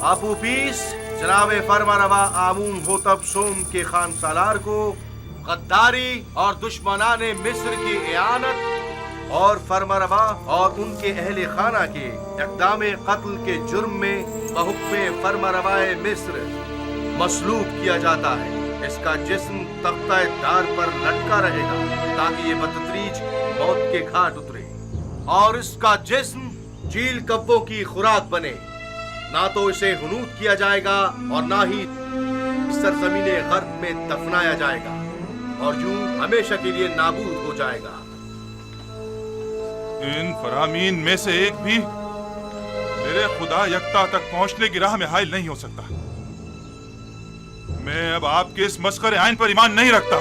آپو پیس جناب فرمانروا آمون ہوتب سوم کے خان سالار کو غداری اور دشمنان مصر کی اعانت اور فرمانروا اور ان کے اہل خانہ کے اقدام قتل کے جرم میں بحکم فرمانروا مصر مسلوب کیا جاتا ہے۔ اس کا جسم تختہ دار پر لٹکا رہے گا تاکہ یہ بتدریج موت کے گھاٹ اترے، اور اس کا جسم چیل کبوں کی خوراک بنے۔ نہ تو اسے حنوط کیا جائے گا اور نہ ہی سرزمین غرب میں دفنایا جائے گا، اور یوں ہمیشہ کے لیے نابود ہو جائے گا۔ ان فرامین میں سے ایک بھی میرے خدا یکتا تک پہنچنے کی راہ میں حائل نہیں ہو سکتا۔ میں اب آپ کے اس مسخرے آئین پر ایمان نہیں رکھتا۔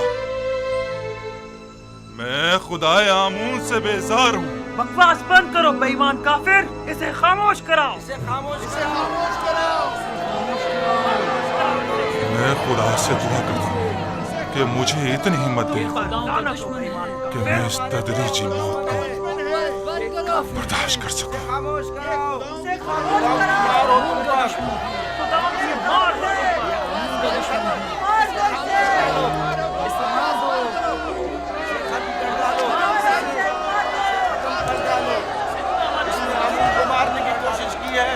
میں خدا آمون سے بیزار ہوں۔ بکواس بند کرو بے ایمان کافر، اسے خاموش کراؤ۔ میں خدا سے دعا کرتا ہوں کہ مجھے اتنی ہمت دے کہ میں اس تدریجی موت کو برداشت کر سکوں۔ مارنے کی کوشش کی ہے۔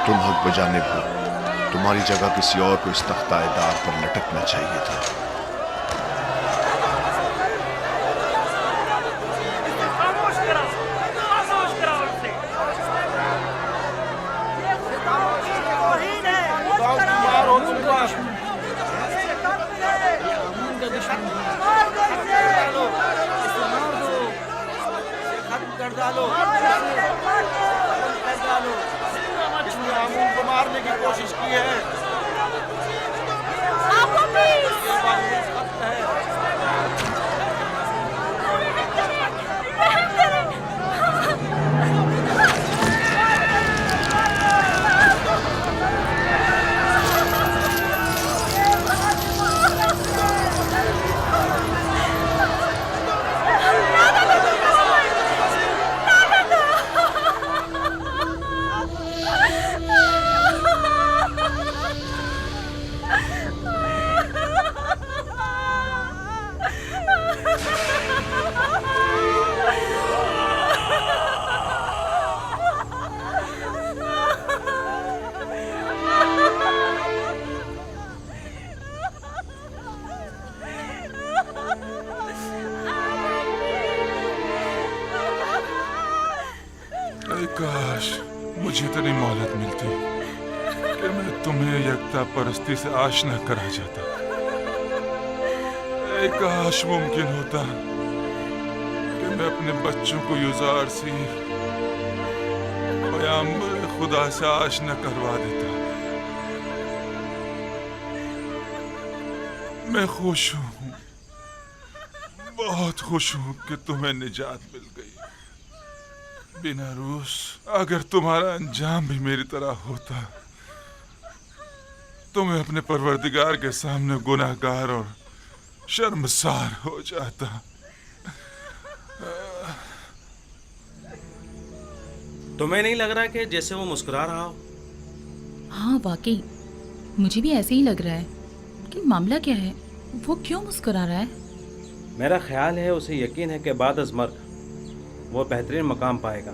تم حق بجانب ہو، تمہاری جگہ کسی اور کو اس تختہ دار پر لٹکنا چاہیے تھا۔ مارنے کی کوشش کی ہے۔ کاش مجھے اتنی مہلت ملتی کہ میں تمہیں یکتا پرستی سے آشنا کرا جاتا۔ اے کاش ممکن ہوتا کہ میں اپنے بچوں کو یزار سی پیغمبر خدا سے آشنا کروا دیتا۔ میں خوش ہوں، بہت خوش ہوں کہ تمہیں نجات مل گئی۔ بنا روس اگر تمہارا انجام بھی میری طرح ہوتا تو میں اپنے پروردگار کے سامنے گناہگار اور شرمسار ہو جاتا۔ تمہیں نہیں لگ رہا کہ جیسے وہ مسکرا رہا ہو؟ ہاں واقعی مجھے بھی ایسے ہی لگ رہا ہے، لیکن معاملہ کیا ہے؟ وہ کیوں مسکرا رہا ہے؟ میرا خیال ہے اسے یقین ہے کہ بعد از مرگ وہ بہترین مقام پائے گا۔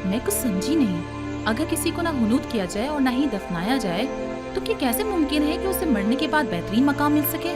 میں کچھ سمجھی نہیں، اگر کسی کو نہ حنوط کیا جائے اور نہ ہی دفنایا جائے تو کیا کیسے ممکن ہے کہ اسے مرنے کے بعد بہترین مقام مل سکے؟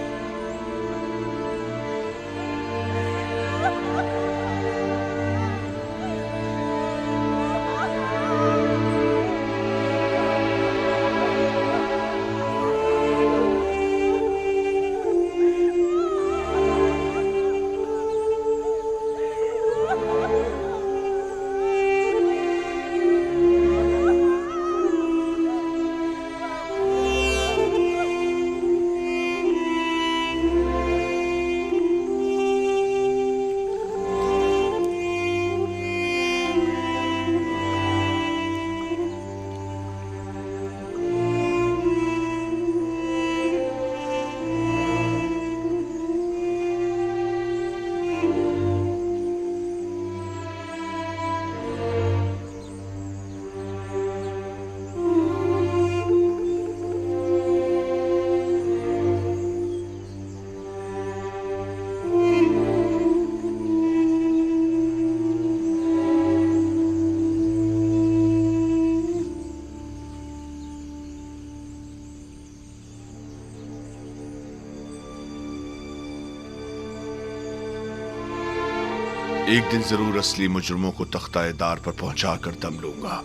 एक दिन जरूर असली मुजरिमों को तख्ता दार पर पहुंचा कर दम लूंगा।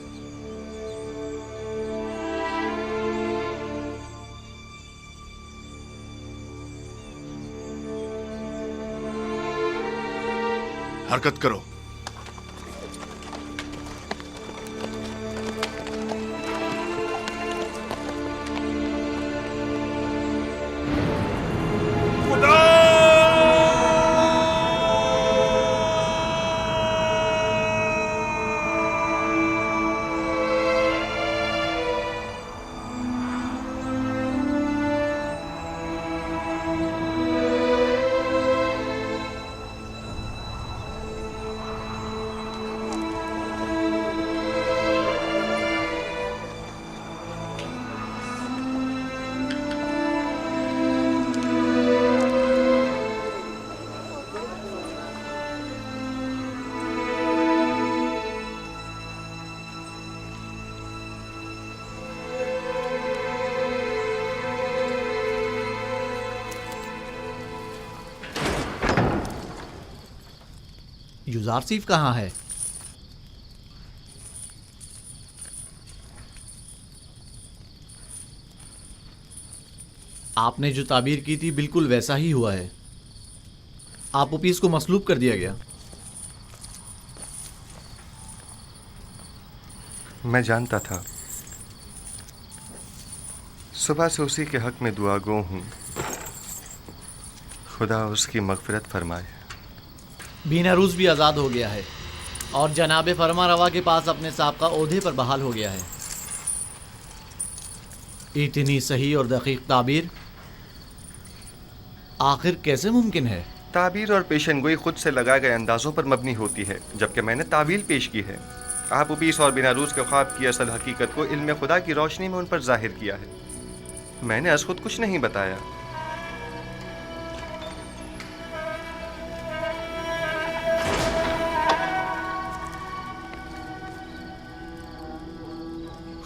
हरकत करो। युजारसीफ कहाँ है? आपने जो ताबीर की थी बिल्कुल वैसा ही हुआ है। आपोपीस को मसलूब कर दिया गया। मैं जानता था। सुबह से उसी के हक में दुआ गो हूँ। खुदा उसकी मगफिरत फरमाए। बीनारूस भी आज़ाद हो गया है और जनाब फरमा रवा के पास अपने साबका ओहदे पर बहाल हो गया है। इतनी सही और दकीक ताबीर आखिर कैसे मुमकिन है? ताबीर और पेशनगोई खुद से लगाए गए अंदाज़ों पर मबनी होती है, जबकि मैंने तावील पेश की है। आपोपीस और बीनारूस के ख्वाब की असल हकीकत को इल्म खुदा की रोशनी में उन पर जाहिर किया है। मैंने अस खुद कुछ नहीं बताया।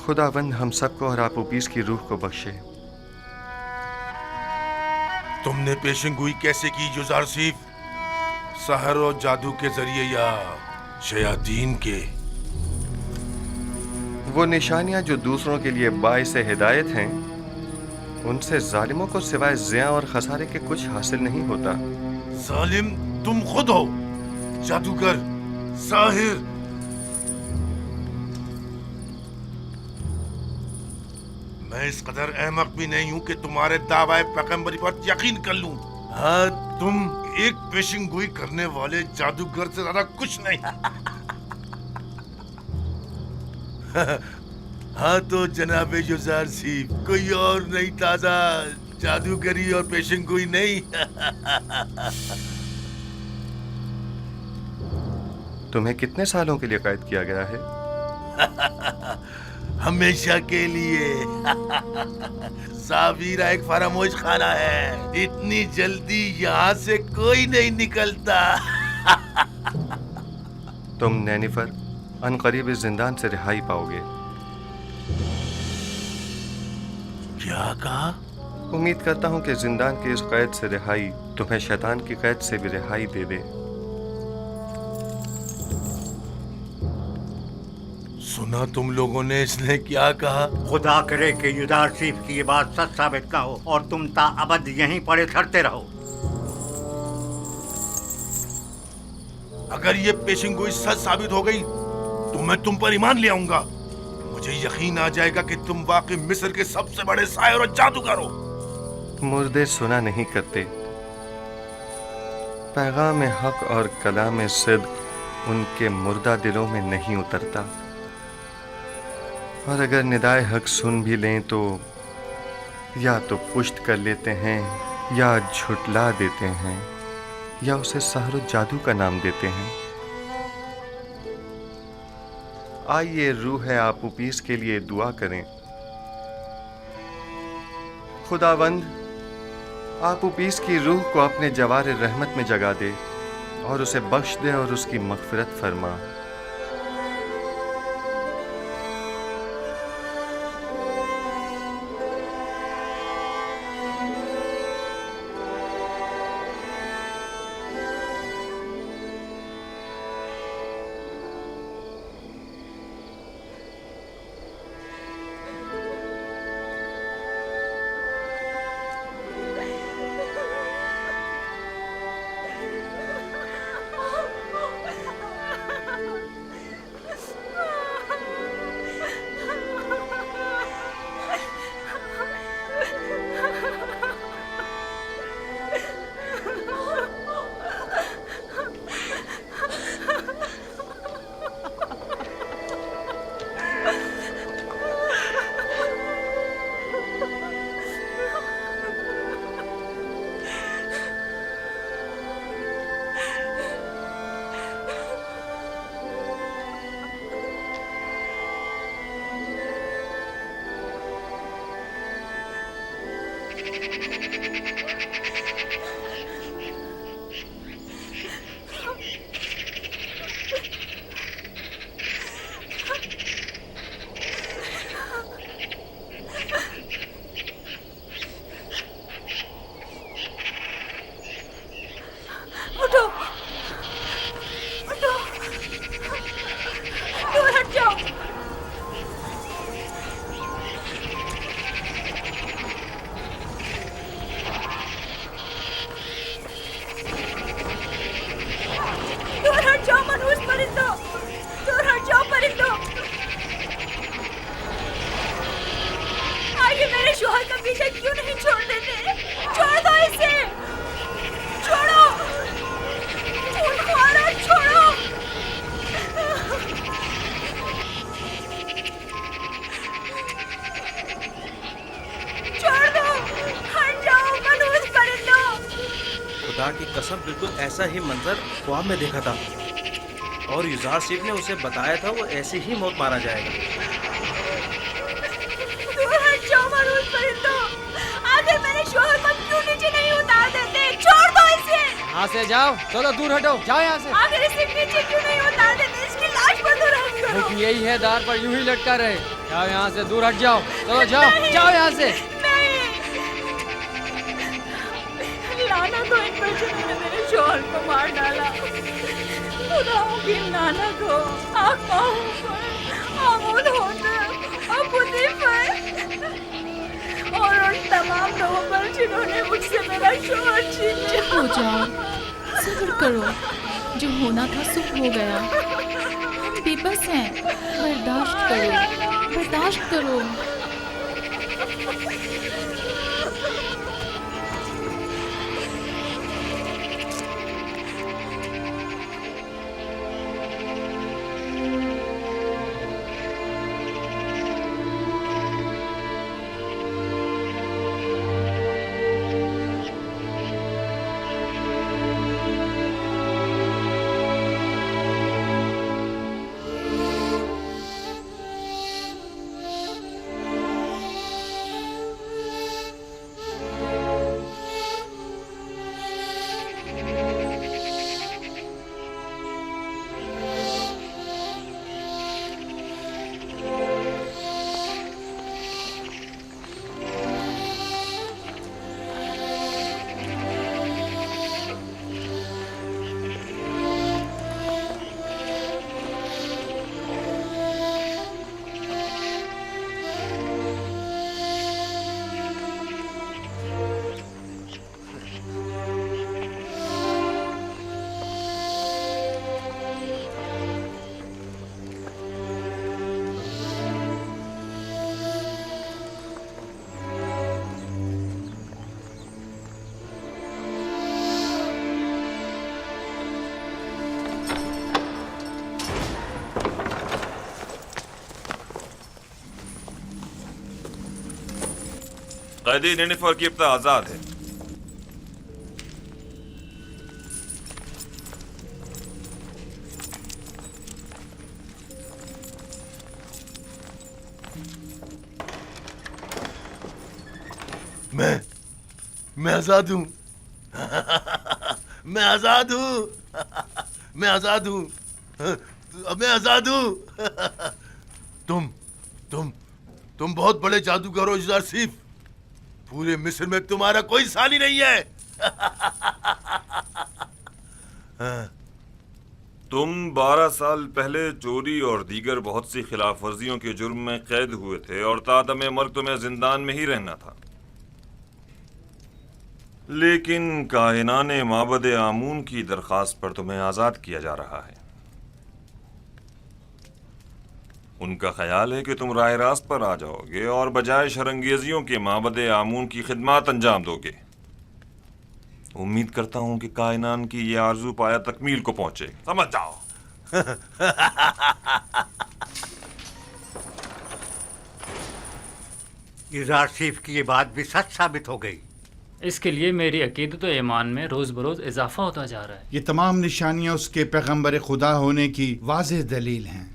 खुदावंद हम सबको और आपोपीस की रूह को बख्शे। तुमने पेशेंगोई कैसे की युजारसीफ? सहर और जादू के जरिए या शयातीन के? वो निशानियां जो दूसरों के लिए बाइस हिदायत हैं, उनसे जालिमों को सिवाय ज़िया और खसारे के कुछ हासिल नहीं होता। जालिम तुम खुद हो, जादूगर, साहिर। मैं इस कदर अहमक भी नहीं हूं कि तुम्हारे दावाए पैगंबरी पर यकीन कर लूं। हाँ, तुम एक पेशिंगोई करने वाले जादूगर से ज्यादा कुछ नहीं। हाँ तो जनाब युजारसीफ, कोई और नहीं, ताजा जादूगरी और पेशिंगोई नहीं। तुम्हें कितने सालों के लिए कैद किया गया है? हमेशा के लिए। सावीरा एक फरामोश खाना है, इतनी जल्दी यहाँ से कोई नहीं निकलता। तुम नैनिफर अनकरीब इस जिंदान से रिहाई पाओगे। क्या कहा? उम्मीद करता हूँ कि जिंदान की इस कैद से रिहाई तुम्हें शैतान की कैद से भी रिहाई दे दे। सुना तुम लोगों ने इसने क्या कहा? खुदा करे कि युजारसीफ की ये बात सच साबित ना हो और तुम ताअबद यहीं पड़े सड़ते रहो। अगर ये पेशिंगोई सच साबित हो गई तो मैं तुम पर ईमान ले आऊंगा। मुझे यकीन आ जाएगा कि तुम वाकई मिस्र के सबसे बड़े साहिर और जादूगर हो। मुर्दे सुना नहीं करते। पैगाम हक और कलाम सिद्क उनके मुर्दा दिलों में नहीं उतरता, और अगर निदाए हक सुन भी लें तो या तो पुष्ट कर लेते हैं या झुटला देते हैं या उसे सहर जादू का नाम देते हैं। आइए रूह आपोपीस के लिए दुआ करें। खुदावंद आपोपीस की रूह को अपने जवार रहमत में जगा दे और उसे बख्श दे और उसकी मगफिरत फरमा। क्यों नहीं छोड़ देते? छोड़ दो इसे, छोड़ो, मारो, छोड़ो। छोड़ दो, हट जाओ मनहूस परिंदों। खुदा की कसम बिल्कुल ऐसा ही मंजर ख्वाब में देखा था और युजार सीफ ने उसे बताया था वो ऐसे ही मौत मारा जाएगा। दूर हट जाओ मनहूस परिंदों। आखिर मेरे शोहर को क्यों नीचे नहीं उतार देते? छोड़ दो इसे। यहाँ से जाओ, चलो दूर हटो, जाओ यहाँ से। आखिर इसे नीचे क्यों नहीं उतार देते? इसकी लाश पर तो रहम करो। क्योंकि यही है, दार पर यूं ही लटका रहे। जाओ यहाँ से, दूर हट जाओ, चलो जाओ, जाओ यहाँ से। लानत हो इन बच्चों ने मेरे शोहर को मार डाला। खुदाओं की लानत हो आकाओं पर, आमूद होकर और खुदी पर और उन तमाम लोगों पर जिन्होंने मुझसे मेरा शोहर छीन लिया। हो जाओ, सब्र करो, जो होना था सब हो गया। हम बेबस हैं, बर्दाश्त करो, बर्दाश्त करो। कैदी निनिफर की इब्ता आजाद है। मैं आजाद हूं। मैं आजाद हूं। मैं आजाद हूं। मैं आजाद हूं। तुम बहुत बड़े जादूगर हो युजार सीफ। पूरे मिस्र में तुम्हारा कोई सानी नहीं है। तुम 12 साल पहले चोरी और दीगर बहुत सी खिलाफ वर्जियों के जुर्म में कैद हुए थे और तादम मर्ग तुम्हें जिंदान में ही रहना था। लेकिन काहिनाने माबद आमून की दरख्वास्त पर तुम्हें आज़ाद किया जा रहा है। उनका ख्याल है कि तुम राह रास्त पर आ जाओगे और बजाय शरंगेजियों के माबद आमून की खिदमत अंजाम दोगे। उम्मीद करता हूं कि कायनान की ये आरजू पाया तकमील को पहुंचे। समझ जाओ। युजार सीफ की ये बात भी सच साबित हो गई। इसके लिए मेरी अकीदत व ईमान में रोज़ बरोज़ इजाफा होता जा रहा है। ये तमाम निशानियां उसके पैगंबर खुदा होने की वाज़ेह दलील हैं।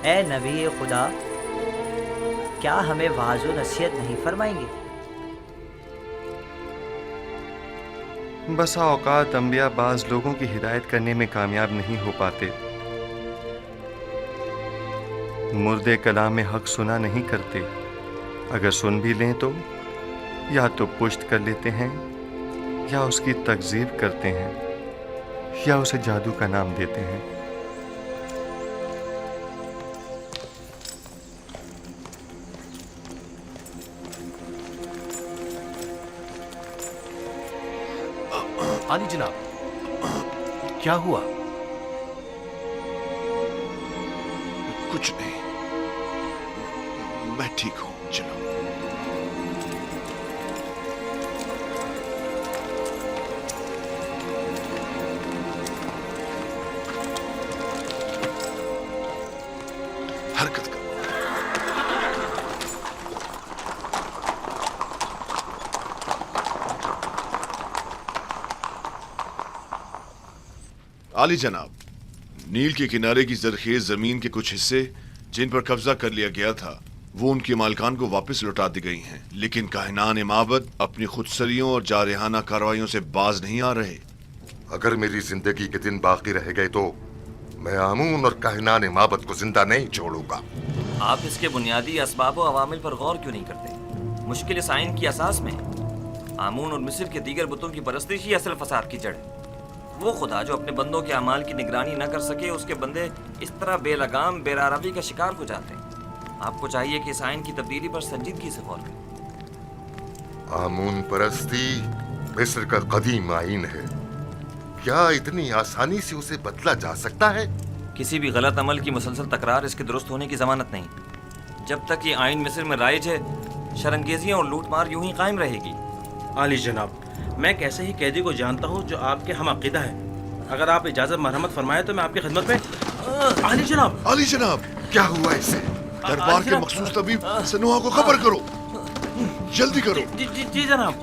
ए नबी खुदा, क्या हमें वाज़ो नसीहत नहीं फरमाएंगे? बसा औकात अंबिया बाज लोगों की हिदायत करने में कामयाब नहीं हो पाते। मुर्दे कलाम हक सुना नहीं करते। अगर सुन भी लें तो या तो पुश्त कर लेते हैं या उसकी तकजीब करते हैं या उसे जादू का नाम देते हैं। आली जनाब, क्या हुआ? कुछ नहीं, मैं ठीक हूं, चलो। हरकत करो। आली जनाब, नील के किनारे की जरखेज जमीन के कुछ हिस्से जिन पर कब्जा कर लिया गया था वो उनके मालिकान को वापस लौटा दी गई हैं, लेकिन काहिनान माबद अपनी खुदसरियों और जारहाना कार्रवाइयों से बाज नहीं आ रहे। अगर मेरी जिंदगी के दिन बाकी रह गए तो मैं आमून और काहिनान माबद को जिंदा नहीं छोड़ूंगा। आप इसके बुनियादी असबाब और अवामिल पर गौर क्यों नहीं करते? मुश्किल इस आइन की असास में आमून और मिस्र के दीगर बुतों की परस्तिश ही असल फसाद की जड़ है। वो खुदा जो अपने बंदों के अमाल की निगरानी न कर सके, उसके बंदे इस तरह बेलगाम बेरारवी का शिकार हो जाते हैं। आपको चाहिए कि इस आइन की तब्दीली पर संजीदगी से गौर करें। आमून परस्ती मिस्र का कदीम आइन है, क्या इतनी आसानी से उसे बदला जा सकता है? किसी भी गलत अमल की मुसलसल तकरार इसके दुरुस्त होने की जमानत नहीं। जब तक ये आइन मिस्र में राइज है, शरंगेजियां और लूटमार यूं ही कायम रहेगी। आली जनाब, मैं एक ऐसे ही कैदी को जानता हूँ जो आपके हम अकीदा है। अगर आप इजाजत मरहमत फरमाए तो मैं आपकी खिदमत में। आली जनाब, आली जनाब, क्या हुआ इसे? दरबार के मखसूस तबीब सनुआ को खबर करो, जल्दी करो। जी जनाब।